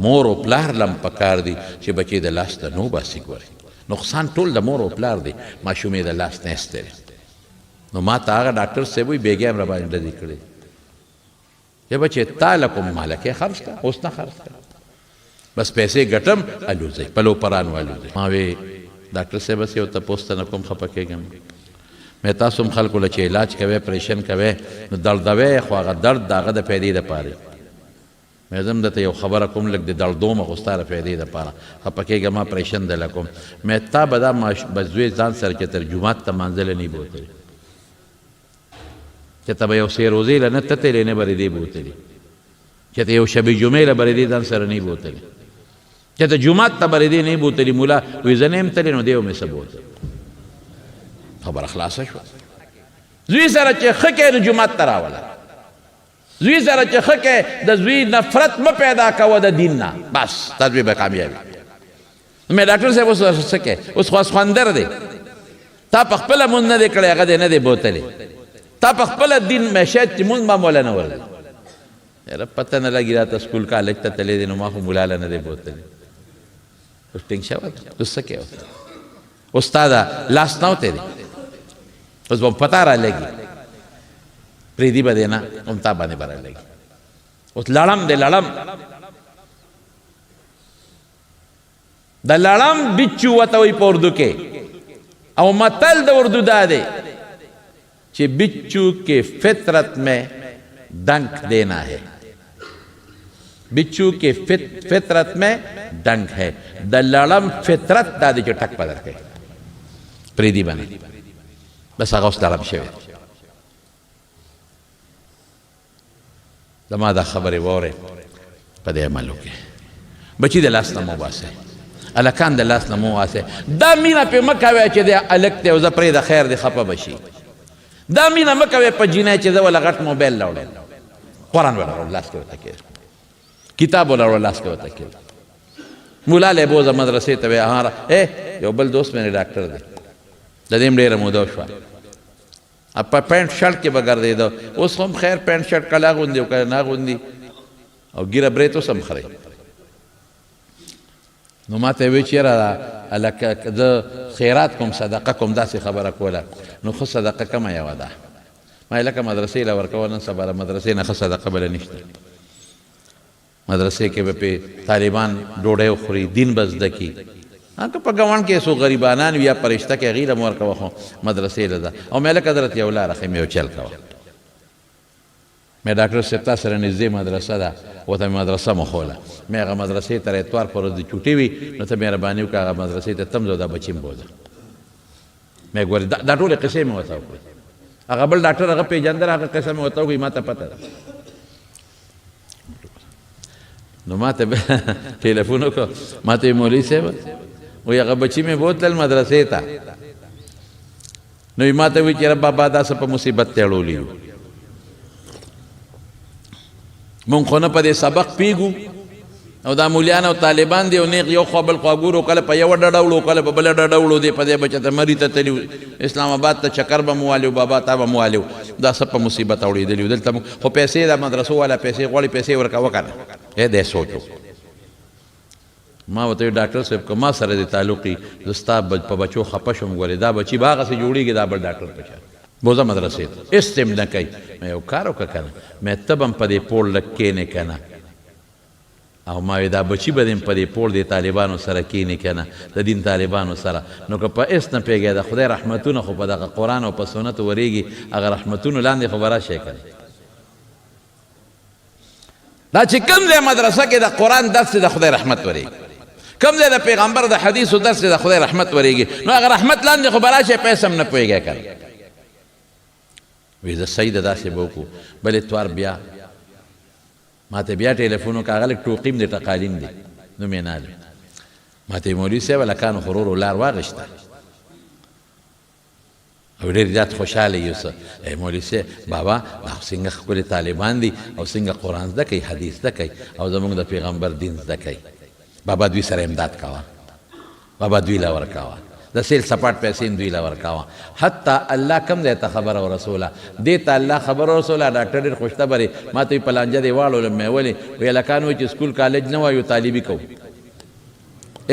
مور او پلار لم پکار دی چې بچی د لاس ته نو باسي ګوري نقصان ټول د مور او پلار دی ماشومې د لاس نه ایستلی نو ما ته هغه ډاکټر صاحب وایي بېګیا م راباندې ډزې کړې چې بچې تا له کوم مالکې خرڅ کړه اوس نه خرڅ کړه بس پیسې ګټم الوځئ پلو پران والوځئ ما وی ډاکټر صاحب بس یو تپوس ته نه کوم خفه کېږم مې تاسو هم خلکو له چې علاج کوئ پریشن کوئ نو دردوئ خو هغه درد د هغه د فایدې دپاره مې زه هم درته یو خبره کوم لږ د دردوم خو ستا د فایدې دپاره خفه کېږه ما پریشن دله کوم مې تا به دا بزوی ځان سره چې تر جومات ته مانځله نه بوتلی چې ته به یو سې روزې له نه تتلی نه برېدې بوتلي چې ته یو شبې جمعې له برېدې ځان سره نه بوتلی چې ته جومات ته برېدې نه بوتلي مولا وایي زه نه یم تللی نو دی مې څه بوتل خبره خلاصه شوه زوی سره چې ښه کې نو جومات ته راوله زوی سره چې ښه کې د زوی نفرت مه پیدا کوه د دین نه بس تا زوی به کامیابي مې ډاکټر صاحب اوس څه کې اوس خو خوندر دی تا په خپله مونځ نه دی کړی هغه دی نه دی بوتلی تا په خپله دین مې شاید چې مونځ ما مولا نه ورځي یاره پته نه لګي راته سکول کالج ته تللی دی نو ما خو مولا له نه دی بوتلی اوس ټینګ شوی اوس څه کې اوس تا دا لاس نه وتی دی اوس به پته را لګي پرېږدي به دی نه هم تا باندې به را لګي اوس لړم دی لړم د لړم بچو ورته وایي په اردو کې او متل د اردو دا دی چې بچو کے فطرت میں ڈنک دینا ہے بچو کے فطرت میں ڈنک ہے د لړم فطرت دا دی چې ټک په درکوي پرېږدي به نه بس هغه اوس لړم شوی زما دا خبرې واورئ په دې عمل وکړئ بچي د لاس نه مه وباسئ هلکان د لاس نه مه وباسئ دا مینه پرې مه کوئ چې دی هلک دی او زه پرېږده خیر دی خفه به شي دا مینه مه کوئ په جینۍ چې زه وله غټ موبایل راوړم قرآن ولرو لاس کې ورته کېږي کتاب ولرو لاس کې ورته کېږي مولا لی بوځه مدرسې ته وی یو بل دوست مې ډاکټر دی د دې هم ډېره موده وشوه په پینټ شرټ کې به ګرځېده اوس هم خیر پینټ شرټ کله اغوندي او کله نه اغوندي او ګیره برېت اوس هم خرئ نو ما ته یې وی چې یاره هلکه زه خیرات کوم صدقه کوم داسې خبره کوله نو ښه صدقه کمه یوه ده ما لکه مدرسې له ورکوه نن سبا مدرسې نه ښه صدقه بله نشته مدرسې کې به پې طالبان ډوډۍ وخوري دین به زده کي که په ګاونډ کې څو غریبانان وي یا پرشته کې هغې له م ورکوه خو مدرسې له ده او مې لکه حضرت یو لاره ښیم یو چل کوه مې ډاکټر صاحب تا سره نږدې مدرسه ده ورته مې مدرسه مښوله مې هغه مدرسې ته اتوار په ورځ د چوټې وي نو ته مهرباني وکړه هغه مدرسې ته ته هم ځه دا بچي م بوځه مې ګورې دا ټولې قصې مې ورته وکړې هغه بل ډاکټر هغه پېژندل هغه قصه مې ورته وکړې ما ته پته ده نو ما ته ټلیفون وکړو ما ته یې مولوي صاحب وی هغه بچي مې بوتلل مدرسې ته نو یې ما ته وایي چې بابا دا څه په مصیبت ته اړولي یو مونږ خو نه په دې سبق پیږو او دا مولیان او طالبان دی او نیغ یو خوا بل خوا ګورو کله په یوه ډډه وړو کله په بله ډډه وړو دی په دې بچه ته مري ته تلي اسلام آباد ته چکر به مو والي بابا تا به مو والي دا څه په مصیبت اړېدلي وو دلته خو پیسې د مدرسو والا پیسې غواړي پیسې ورکوه که نه دی سوچو ما ورته ډاکټر صاحب که ما سره د تعلقي زه ستا په بچو خفه شوم ګورې دا بچي به هغسې جوړېږي دا بل ډاکټر په شان بوځه مدرسې ته هېڅ ته نه کوي مې یو کار وکړه که نه مې ته به هم په دې پوړ لږ کښېنې که نه او ما وی دا بچي به دې په دې پوړ د طالبانو سره کښېنې که نه د دین طالبانو سره نو که په هېڅ نه پوهېږې د خدای رحمتونه خو په دغه قرآن او په سنتو ورېږي هغه رحمتونو لاندې خو به راشئ که نه دا چې کوم ځای مدرسه کې د قرآن درس د خدای رحمت ورېږي کوم ځای د پیغمبر د حدیثو درس د خدای رحمت ورېږي نو هغه رحمت لاندې خو به راشئ په هېڅ هم نه پوهېږئ که نه وی زه صحیح ده داسې به وکړو بل اتوار بیا ما ته بیا ټلیفون وکړه هغه لږ ټوقیم دی ټقالیم دی نوم یې نالي ما ته یې مولوي صاحب هلکانو خو ورو لار واغېسته او ډېر زیات خوشحاله یو څه مولوي صاحب بابا دا خو څنګه ښکلي طالبان دي او څنګه قرآن زده کوي حدیث زده کوي او زموږ د پیغمبر دین زده کوي بابا دوی سره امداد کوه بابا دوی له ورکوه د سیل سپاټ پیسې دوی له ورکاوه حتی الله کم دی ته خبره ورسوله دې ته الله خبره ورسوله ډاکټر ډېر خوشخبرې ما ته یې په لانجه دی واړولم مې ولې وی هلکان وایي چې سکول کالج نه وایو طالبي کوو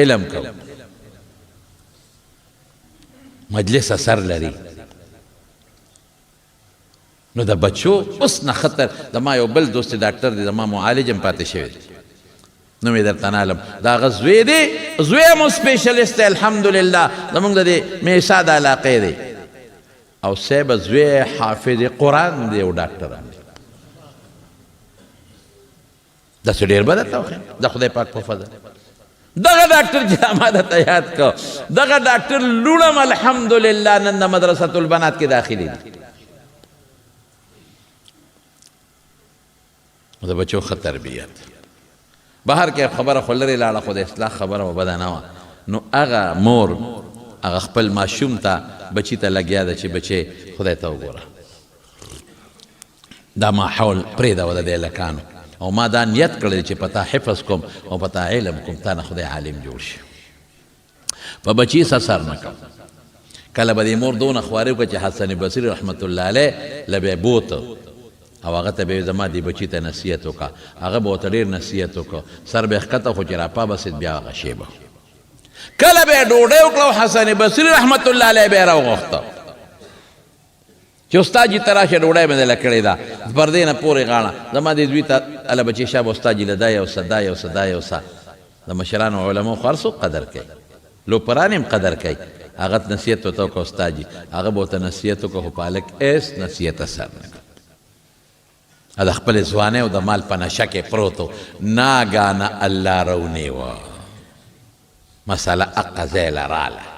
علم کوو مجلس اثر لري نو د بچو اوس نه خطر زما یو بل دوست ډاکټر دی زما معالج هم پاتې شوی دی نو مې درته نه علم د هغه زوی دی زوی هم سپیشلیست دی الحمدلله زمونږ د دې میسا د علاقې دی او صاحب زوی حافظ قرآن دی او ډاکټر هم دی داسې ډېر به درته وښیم د خدای پاک په فضل دغه ډاکټر چې ما درته یاد کړ دغه ډاکټر لوڼم الحمدلله نن د مدرسة البنات کې داخلي دي د بچو ښه تربیت بهر کې خبره خو لرې لاړه خو د اصلاح خبره به بده نه وه نو هغه مور هغه خپل ماشوم ته بچي ته لګیا ده چې بچی خدای ته وګوره دا ماحول پرېږده د دې هلکانو او ما دا نیت کړی چې پتا حفظ کوم او پتا علم کوم تا نه خدای عالم جوړ شي په بچي سر نه کوم کله به دې مور دونه خوارې وکړه چې حسن بصري رحمت الله علیه له به بوت او هغه ته به زما دې بچي ته نصیحت وکړه هغه به ورته ډېر نصیحت وکړه سر به یې ښکته خو چې راپابسېد بیا هغه شی به کله به یې ډوډۍ وکړه او حسن بصري رحمت الله علیه به یې راوغوښته چې استاد جي ته راشه ډوډۍ مې دله کړې ده پردې نه پورې غاړه زما دې زوی ته هله بچې شابه استاد جي له دا یو څه دا یو څه دا یو څه د مشرانو علماو خو هر څوک قدر کوي لوپران هم قدر کوي هغه نصیحت ورته وکړه استاد جي هغه به ورته نصیحت وکړه خو په هلک ایس نصیحت اثر نه کړه د خپل ځوانۍ او د مال په نشه کې پروت و ناګانه الله رونیوه مسله هغه ځای له راله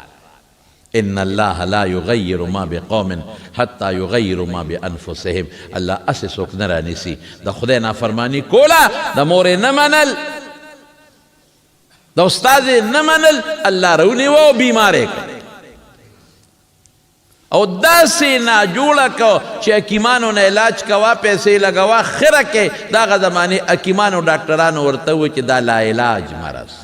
ان الله لا يغير ما بقوم حتى يغيروا ما بانفسهم الله اسې څوک نه رانیسي د خدای نافرماني کوله د مورې نه منل د استاد نه منل الله رونیوه او بیمار یې کړ او داسې ناجوړه کو چې حکیمانو نه علاج کوه پیسې لګوه خیره کې د هغه زمانې حکیمانو ډاکټرانو ورته ووایي چې دا لا علاج مرض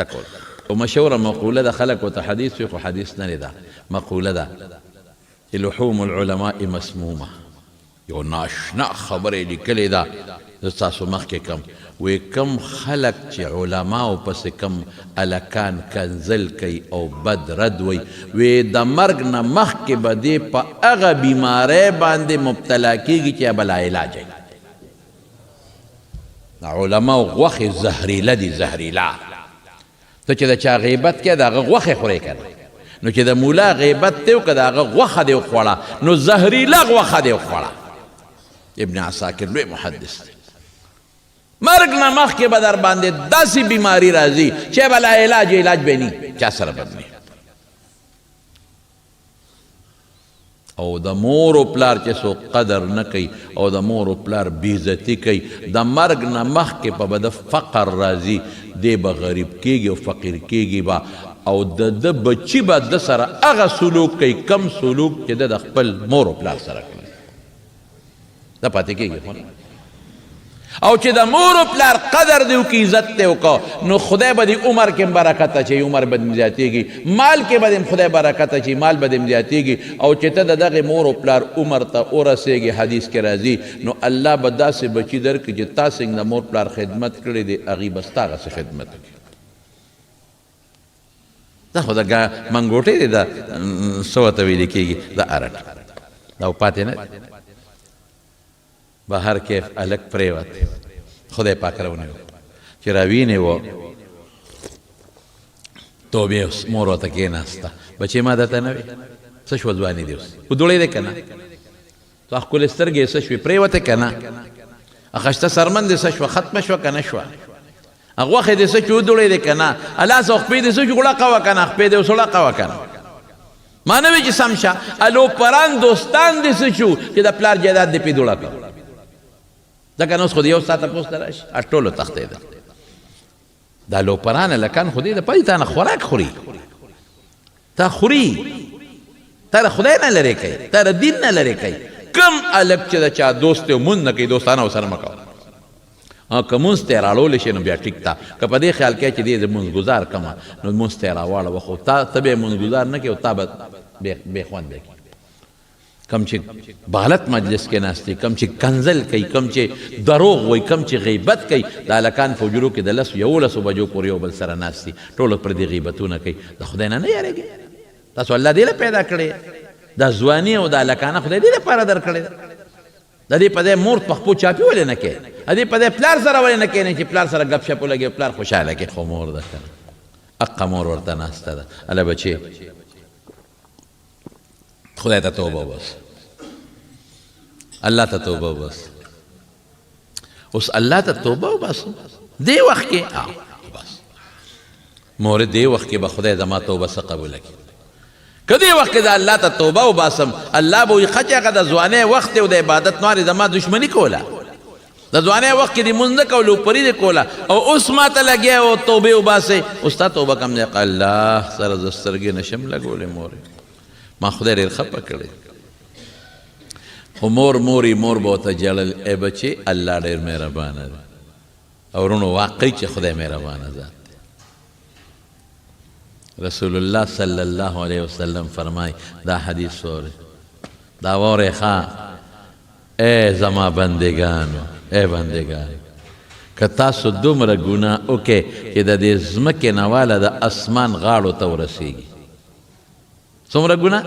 ذکر او مشهوره مقوله ده خلک ورته حدیث وي خو حدیث نه ده مقوله ده چې لحوم العلماء مسمومه یو ناشنا خبرې لیکلې ده زه ستاسو مخکې کم وی کم خلق چې علماو پسې کم الکان کنزل کوي او بد رد وی د مرګ نه مخکې به دې په هغه بیمارۍ باندې مبتلا کېږي چې بلا علاج وي د علماو غوښې زهریله دي زهریله ته چې د چا غیبت کې د هغه غوښې خورې که نو چې د مولا غیبت دی وکړه د هغه غوښه دې وخوړه نو زهریله غوښه دې وخوړه ابن عساکر لوی محدث دی مرگ نه مخکې به در باندې داسې بیماری راځي چې بلا علاج به نی چا سره به نی او د مور و پلار چې څوک قدر نه کوي او د مور و پلار بېعزتي کوي د مرګ نه مخکې په به د فقر راځي دی به غریب کېږي او فقیر کېږي به او د بچي به د سره هغه سلوک کوي کم سلوک چې د خپل مور و پلار سره کوي دا پاتې کېږي خو او چې د مور و پلار قدر دی وکړي عزت دی وکړه نو خدای به دې عمر کې برکت اچوي عمر به دې زیاتېږي مال کې به دې خدای برکت اچوي مال به دې زیاتېږي او چې ته د دغې مور و پلار عمر ته ورسېږي حدیث کې راځي نو الله به داسې بچي درکړي چې تا څنګه د مور پلار خدمت کړی دی هغې به ستا هغسې خدمت وکړي دا خو د منګوټۍ دی دا څه ورته ویلې کېږي د ارټ دا پاتې نه بهر کې هلک پرېوت خدای پاک راونیو چې راوینې و توبې مور ورته کېناسته بچې ما درته نه وې څه شوه ځواني دې اوس ودوړی دی که نه تا ښکلې سترګې څه شوې پرېوتې که نه اخشته سرمن دې څه شوه ختمه شوه که نه شوه غوښې دې څه چې ودوړی دی که نه الاس او خپې دې څه چې غوړقه وه که نه خپې دې اوس وړقه وه که نه ما نه وی چې سم شه الوپران دوستان دې څه شو چې د پلار جایداد دې پې دوړه کړه ځکه نو اوس خو د یو ستا تپوس ته راشي ټولو تښتېدل دا لوپران هلکان خو دې د پدې تا نه خوراک خوري تا خوري تا د خدای نه لرې کوي تا د دین نه لرې کوي کم هلک چې د چا دوست دی او مونځ نه کوي دوستانه ورسره مه کوه که مونځ ته یې راړولی شي نو بیا ټیک ته که په دې خیال کوې چې دې زه مونځګزار کړمه نو مونځ ته یې راواړوه خو ته به یې مونځګزار نه کوې او تا به بې خونده کړي کم چې غلط مجلس کې ناست دي کم چې کنزل کوي کم چې دروغ وایي کم چې غیبت کوي د هلکان په حجرو کې د 11 بجو پورې یو بل سره ناست دي ټولو پر دې غیبتونه کوي د خدای نه یارېږي تاسو الله دې له پیدا کړی دا ځواني او د هلکانه خدای دې لپاره درکړی د دې په دې مور په خپو چاپي ولې نه کوې د دې په دې پلار سره ولې نه کښېنې چې پلار سره ګپ شپ ولګي پلار خوشحاله کړي خو مور ده که نه حقه مور ورته ناسته ده هله بچې خدای ته توبه وباسه الله ته توبه وباسه اوس الله ته توبه وباسه دې وخت کې بس مور دې وخت کې به خدای زما توبه څه قبوله کړي که دې وخت کې د الله ته توبه وباسم الله به وایي ښه چې هغه د ځوانۍ وخت دی او د عبادت نوارې زما دشمني کوله د ځوانۍ وخت کې دې مونځ نه کولو پرې دې کوله او اوس ما ته لګیا او توبې وباسئ اوس تا توبه کم دی الله سره زه سترګې نشم لګولی مورې ما خدای ډېر خفه کړی خو مور به ورته ژړل ای بچې الله ډېر مهربانه دی او ورونو واقعي چې خدای مهربانه ذات دی رسول الله صلی الله علیه وسلم فرمای دا حدیث وره دا وره ښه ای زما بندگانو ای بندگانو که تاسو دومره ګناه وکړئ چې د دې ځمکې نه واله د اسمان غاړو ته ورسیږي څومره ګناه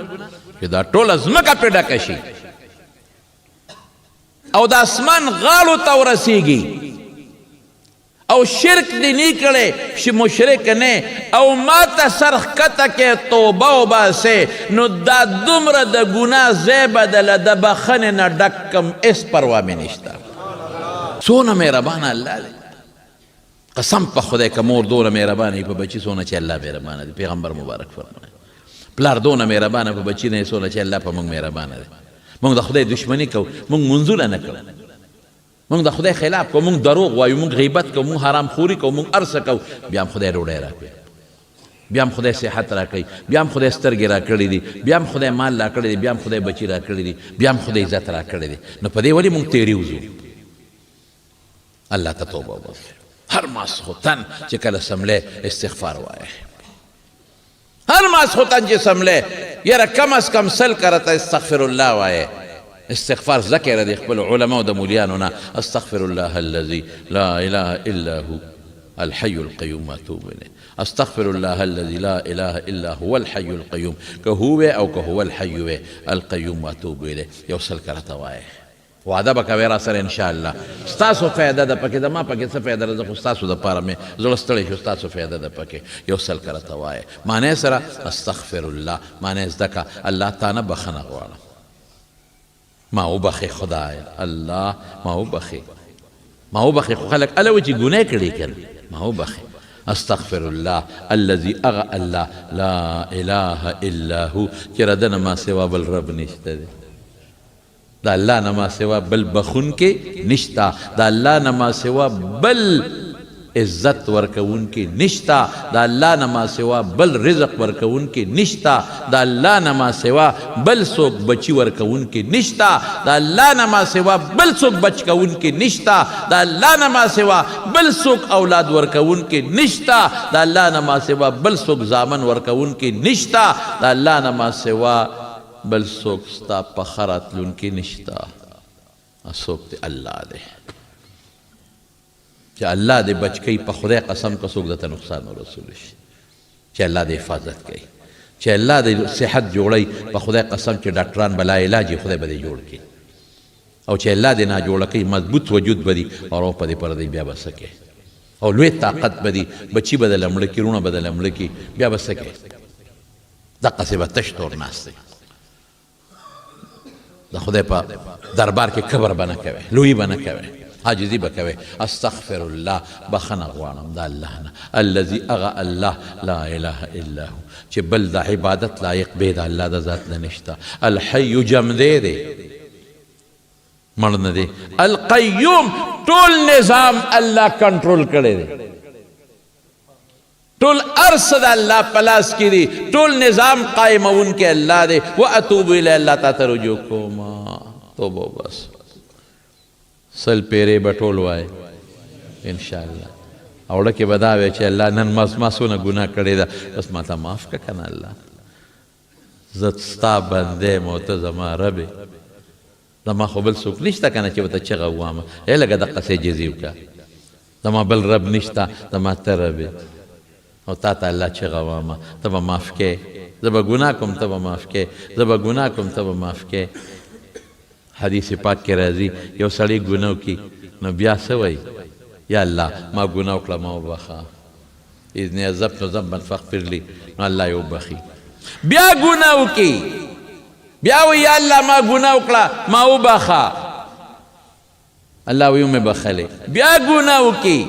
چې دا ټوله ځمکه پرې ډکه شي او د اسمان غاړو ته ورسیږي او شرک دې نه کړی چې مشرک نه او ما ته سر ښکته کې توبه وباسې نو دا دومره د ګناه ځای به دله د بخښنې نه ډک کم هېڅ پروا مې نشته څونه مهربانه الله دی قسم په خدای که مور دونه مهربانه وي په بچي څونه چې الله مهربانه دی پیغمبر مبارک فرمایي پلار دونه مهربانه په بچي نه څونه چې الله په موږ مهربانه دی موږ د خدای دشمني کوو موږ منځونه نه کوو موږ د خدای خلاف کوو موږ دروغ وایو موږ غیبت کوو موږ حرام خوري کوو موږ هر څه کوو بیا هم خدای ډوډۍ راکوي بیا هم خدای صحت راکوي بیا هم خدای سترګې راکړي دي بیا هم خدای مال راکړی دی بیا هم خدای بچي راکړي دي بیا هم خدای عزت راکړی دی نو په دې ولې موږ تیری وځو الله ته توبه وباسئ هر ماسخوتن چې کله سملی استغفار وایه هر ماسخوتن چې سملی یاره کم از کم 100 کرته استغفر الله وایه استغفار ذکر دی خپل علماء د مولیانو نه استغفر الله الذي لا اله الا هو الحي القيوم واتوب اليه استغفر الله الذي لا اله الا هو الحي القيوم که هو او که هو الحي القيوم واتوب اليه یو 100 کرته وایه وعده به کوې را سره انشاءالله ستاسو فایده ده پکې زما پکې څه فایده ده زه خو ستاسو دپاره مې زړه ستړی شو ستاسو فایده ده پکې یو 100 کرته وایه معنی سره استغفر الله معنی زده که الله تا نه بخښنه غواړم ما وبخې خدایه الله ما وبخې خو خلک هله وایي چې ګناه کړې که ما وبخې استغفر الله الذي اغه الله لا اله الا هو چې رده نه ما سوا بل رب نشته دی دا الله نه ما سوا بل بخون کې نشتا دا الله نه ما سوا بل عزت ورکون کې نشتا دا الله نه ما سوا بل رزق ورکون کې نشتا دا الله نه ما سوا بل څوک بچی ورکون کې نشتا دا الله نه ما سوا بل څوک بچ کون کې نشتا دا الله نه ما سوا بل څوک اولاد ورکون کې نشتا دا الله نه ما سوا بل څوک زامن ورکون کې نشتا دا الله نه ما سوا بل څوک ستا په ښه راتلونکي نشته څوک دی الله دی چې الله دې بچ کوي په خدای قسم که څوک درته نقصان ورسولی شي چې الله دې حفاظت کوي چې الله دې صحت جوړوي په خدای قسم چې ډاکټران به لا علاج خدای به دې جوړ کړي او چې الله دې ناجوړه کوي مضبوط وجود به دي او په دې پردی بیا به څه کوي او لوی طاقت به دي بچي به دله مړه کړي رونه به دله مړه کړي بیا به څه کوي دقسې به تش تور ناست دی د خدای په دربار کې کبر به نه کوې لویي به نه کوې عاجزي به کوې استغفر الله بخښنه غواړم د الله نه الذي اغه الله لا اله الا هو چې بل د عبادت لایق بې د الله د ذات نه نشته الحي جمدی دی مړ نه دی القیوم ټول نظام الله کنټرول کړی دی ټول ارس د الله په لاس کې دي ټول نظام قایمونکی الله دی واتوب الی الله تا ته رجوع کوما توبه بس 100 پیرې به ټول وایي انشاءالله اوړه کې به دا وی چې الله نن ما څونه ګناه کړې ده بس ما ته معاف کړه که نه الله زه ستا بنده یم او ته زما رب یې زما خو بل څوک نشته که نه چې ورته چغه ووامه ای لږه دقسې جزي وکړه زما بل رب نشته زما ته رب یې او تا ته الله چغه وامه ته به معاف کې زه به ګناه کوم ته به معاف کې زه به ګناه کوم ته به معاف کې حدیث پاک کې راځي یو سړی ګناه وکړي نو بیا څه وایي یا الله ما ګناه وکړه ما وبخه اذ عذبت ذنبا فاغفر لي نو الله یې وبخي بیا ګناه وکړي بیا وایي یا الله ما ګناه وکړه ما وبخه الله وایي ومې بخلې بیا ګناه وکړي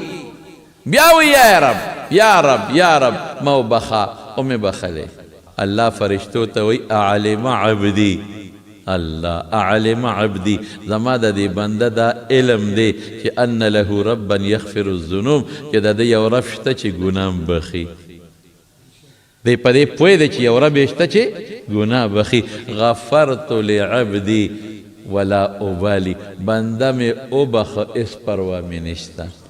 بیا وایي یا رب یا رب یا رب ما وبخه ومې بخلې الله فرشتو ته وایي اعلم عبدي الله اعلم عبدي زما د دې بنده دا علم دی چې ان له ربا یغفر الذنوب چې د دې یو رب شته چې ګناه بخي دی په دې پوه دی چې یو رب شته چې ګناه بخي غفرت لعبدي ولا ابالي بنده مې وبخه اس پروا مې نشته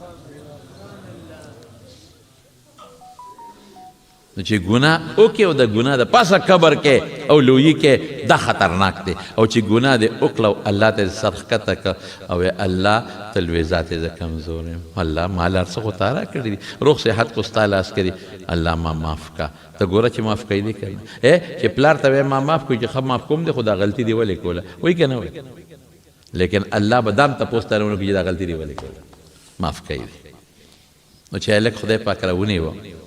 نو چې ګناه وکړي او د ګناه د پاسه قبر کې او لویي کې دا خطرناک دی او چې ګناه دې وکړه او الله ته سر ښکته کړه او الله ته لوی ذات یې زه کمزور یم الله ما له هر څه خو تا راکړي دي روغ صحت خو ستا لاس کې دي الله ما معاف کړه ته ګوره چې معاف کوي دي که نه چې پلار ته وایي ما معاف کړو چې ښه معاف کوم دی خو دا غلطي دې ولې کوله وایي که نه وایي لیکن الله به دام تپوس ته نه چې دا غلطي دې ولې کوله معاف کوي دي نو چې هلک خدای پاک راونیوه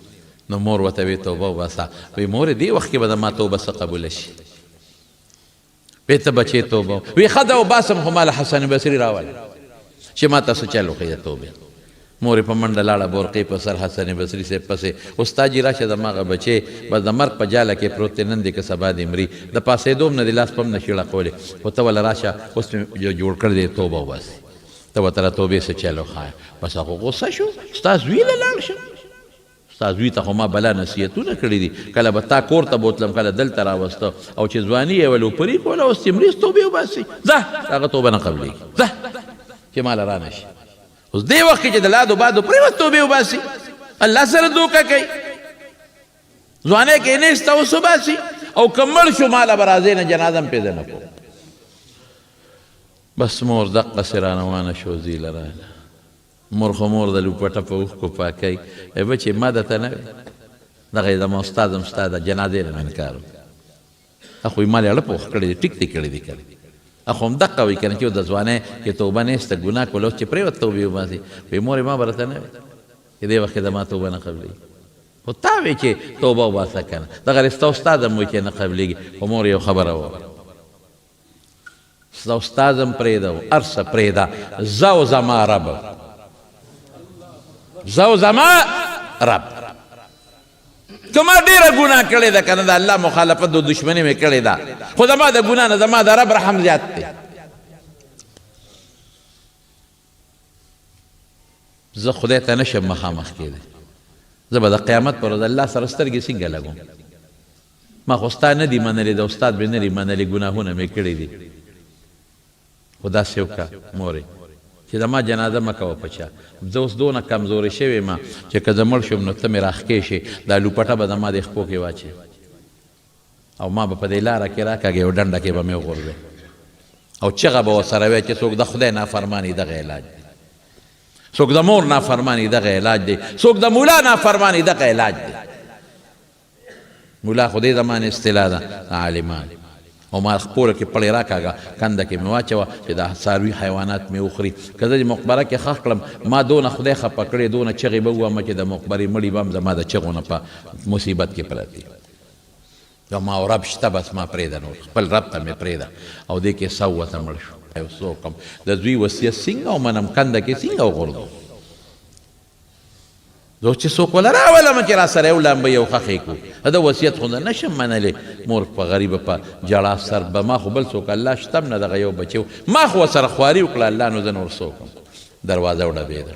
نو مور ورته وی توبه وباسه وی مور دې وخت کې به زما توبه څه قبوله شي وی ته بچې توبه وی ښه ده وباسم خو ما له حسن بصري راوله چې ما تاسو چل وښیي د توبې مور یې په منډه لاړه بورقې په سر حسن بصري صاحب پسې استاد جي راشه زما هغه بچې بس د مرګ په جاله کې پروت دی نن دی که سبا دې مري د پاسېدو هم نه دې لاس په هم نه شي ړقولی خو ته وله راشه اوس مې جوړ کړی دی توبه وباسي ته ورته را توبې څه چل وښایه بس هغه غوسه شو ستا زوی له لاړ شه ستا زوی ته خو ما بلا نصیحتونه کړي دي کله به تا کور ته بوتلم کله دلته راوسته او چې ځواني یې ولو پرې کوله اوس چې مري توبې وباسي ځه هغه توبه نه قبلېږي ځه چې ماله را نه شي اوس دې وخت کې چې د لادو بادو پرېوت توبې وباسي الله سره دوکه کوي ځوانۍ کې نیسته اوس وباسي او که مړ شو ماله به راځې نه جنازه هم پېده نه کوم بس مور دقسې را روانه شو زیله راله مور خو مور د لوپټه په اوښکو پاکوي ای بچې ما درته نه دغه یې زما استاد هم ستا د جنازې نه انکار وکړي خو یې ما لې اړه پوخ کړی دی ټیک دې کړی دی که خو هم دقه وایي که نه چې د ځوانۍ کې توبه نیسته ګناه کوله اوس چې پرېوت توبې وباسي وایي مور یې ما به راته نه وایي چې دې وخت کې زما توبه نه قبلېږي خو تا وایي چې توبه وباسه که نه دغه ستا استاد هم وایي چې نه قبلېږي خو مور یو خبره وکړه ستا استاد هم پرېږده و هر څه پرېږده زه او زما رب زو زما رب کما ډیره ګناه کړې ده که نه د الله مخالفت د دشمني مې کړې ده خو زما د ګناه نه زما د رب رحم زیات دی زه خدای ته نشم مخامخ کېدی زه به د قیامت پر ورځ الله سره سترګې څنګه لګوم ما خو ستا نه دي منلي د استاد مې نه دي منلي ګناهونه مې کړي دي خو داسې وکړه مورې چې زما جنازه مه کوه په چا زه اوس دونه کمزورې شوې یم چې که زه مړ شم نو ته مې راښکې شي دا لوپټه به زما د خپو کې واچې او ما به په دې لاره کې راکاږې او ډنډه کې به مې وغورځې او چغه به ورسره وی چې څوک د خدای نافرماني دغه علاج دی څوک د مور نافرماني دغه علاج دی څوک د مولا نافرماني دغه علاج دی مولا خو دې زمانې اصطلاح ده عالمان او ما خپوره کې پړې راکاږه کنده کې مې واچوه چې دا څاروي حیوانات مې وخوري که زه د مقبره کې ښخ کړم ما دونه خدای خفه کړې دونه چغې به ووامه چې د مقبرې مړي به هم زما د چغو نه په مصیبت کې پرتې زما او رب شته بس ما پرېږده نور خپل رب ته مې پرېږده او دې کې سوته مړ شو یو څه وکړم د زوی وصیت څنګه ومنم کنده کې څنګه وغورځو زه چې څوک وله راولم چې را سره یو لامبه یو ښخې کړو د وصیت خو نه شم منلی مور په غریبه په جړا سر به ما خو بل څوک الله شته هم نه دغه یو بچی ما خو ورسره خواري وکړه الله نو زه نور څه وکړم دروازه وډبېده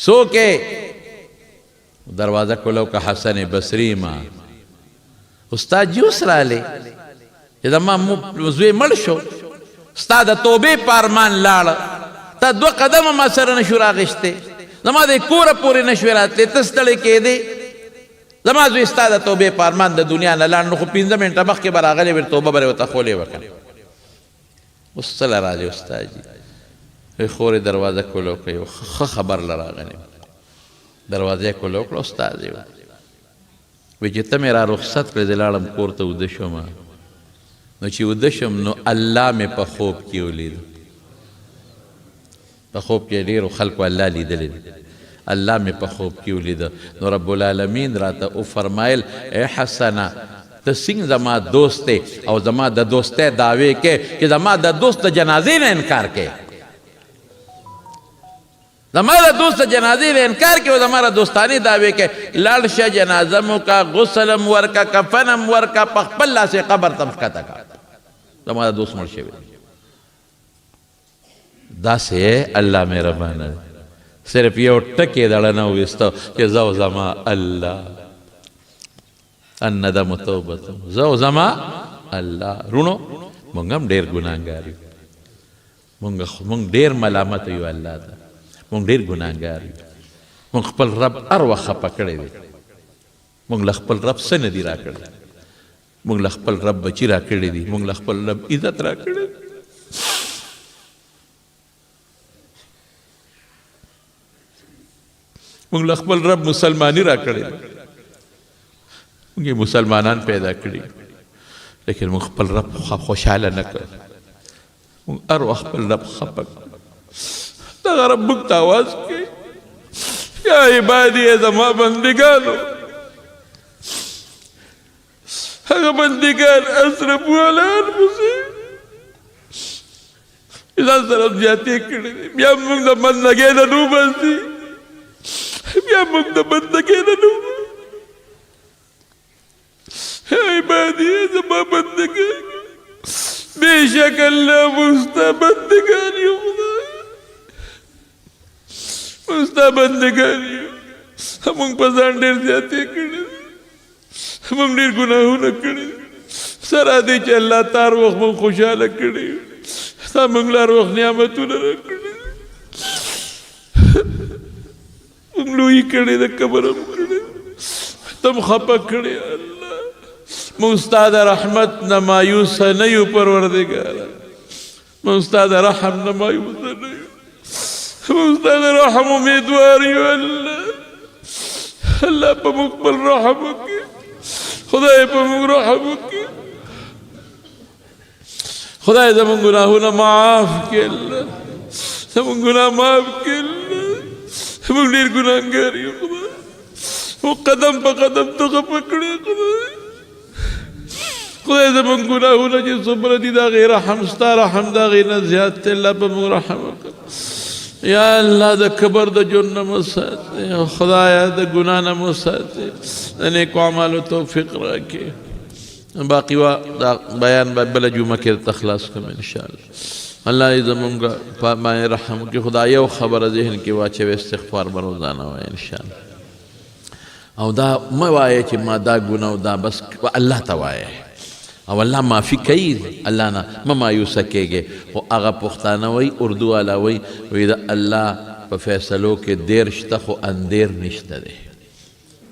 څوک دروازه کولو که حسن بصري ما استاد جي اوس رالی چې زما زوی مړ شو ستا د توبې په ارمان لاړه تا 2 قدمه ما سره نشو راغشتی زما د کوره پورې نشوې راتلی ته ستړی کېدې زما زوی ستا د توبې په ارمان د دنیا نه لاړ نو خو 15 منټه مخکې به راغلی وې توبه به یې ورته خولې وکړه اوس څه له راځي استاد جي وی خورې دروازه کولو کوي ښه خبر له راغلی دروازه یې کولو کړه استاد یې وی چې ته مې را رخصت کړې زه لاړم کور ته وده شوم نو چې وده شم نو الله مې په خوب کې ولید په خوب کې ډېرو خلکو الله لیدلی الله مې په خوب کې ولید نو رب العالمین راته وفرمایل ای حسنه ته څنګه زما دوست دی او زما د دوستۍ دعوې کې چې زما د دوست د جنازې نه انکار کې زما د دوست د جنازې نه انکار کې او زما د دوستانې دعوې کې لاړ شه جنازه مو کا غسلم ورکا کفنم ورکا په خپل لاسې قبر ته ښکته کا زما د دوست مړ شوی داسې الله مهربانه دی صرف یو ټکی دړه نه وویسته چې زه زما الله الندم توبه زه زما الله رونو مونږ هم ډېر ګناهګار یو مونږ ډېر ملامت یو الله ته مونږ ډېر ګناهګار یو مونږ خپل رب هر وخت خفه کړی دی مونږ له خپل رب څه نه دي راکړی مونږ له خپل رب بچي راکړي دي مونږ له خپل رب عزت راکړی مونږ له خپل رب مسلمانی را کړی مونږ مسلمانان پیدا کړي لیکن مونږ خپل رب خوشحاله نه کړ مونږ هر وخت خپل رب خفه دغه رب موږ ته آواز کوي یا عبادي زما بندګانو هغه بندګان اسرفوا علی انفسهم ځان سره زیاتې کړي بیا موږ د بندګۍ نه وباسي بیا موږ د بندګۍ نه وباسي عبادي زما بندګان بېشک الله موږ ستا بندګان یو خدای موږ ستا بندګان یو موږ په ځان ډېر زیاتې کړي موږ ډېر ګناهونه کړي سره دې چې الله تار وخت موږ خوشحاله کړي ستا موږ له هر وخت نعمتونه راکړي موږ لوی کړي د قبر هم کړي تم خفه کړي الله موږ ستا د رحمت نه مایوسه نه یو پروردګاره موږ ستا د رحم نه مایوسه نه یو موږ ستا د رحم امیدوار یو الله الله په موږ خپل رحم وکړي خدای په موږ رحم وکړي خدای زموږ ګناهونه معاف کړي الله زموږ ګناه معاف کړي الله موږ ډېر ګناهګار یو خدای موږ قدم په قدم ته خفه کړي خدای زموږ ګناهونه چې څومره دي د هغې رحم ستا رحم د هغې نه زیات دی الله په موږ رحم وکړه یا الله د کبر د جون نه مو ساتې خدایه د ګناه نه مو ساتې د نیکو اعمالو توفیق راکړې باقي وا دا بیان به بله جمعه کې درته خلاص کړم انشاءالله الله دې زموږ په باندې رحم وکړي خدای یو خبره ذهن کې واچوي استغفار به روزانه وایي انشاءالله او دا مه وایې چې ما دا ګناه دا بس الله ته وایې او الله معافي کوي الله نه مه مایوسه کېږې خو هغه پښتانه وایي اردو والا وایي د الله په فیصلو کې دیر شته خو اندیر نشته دی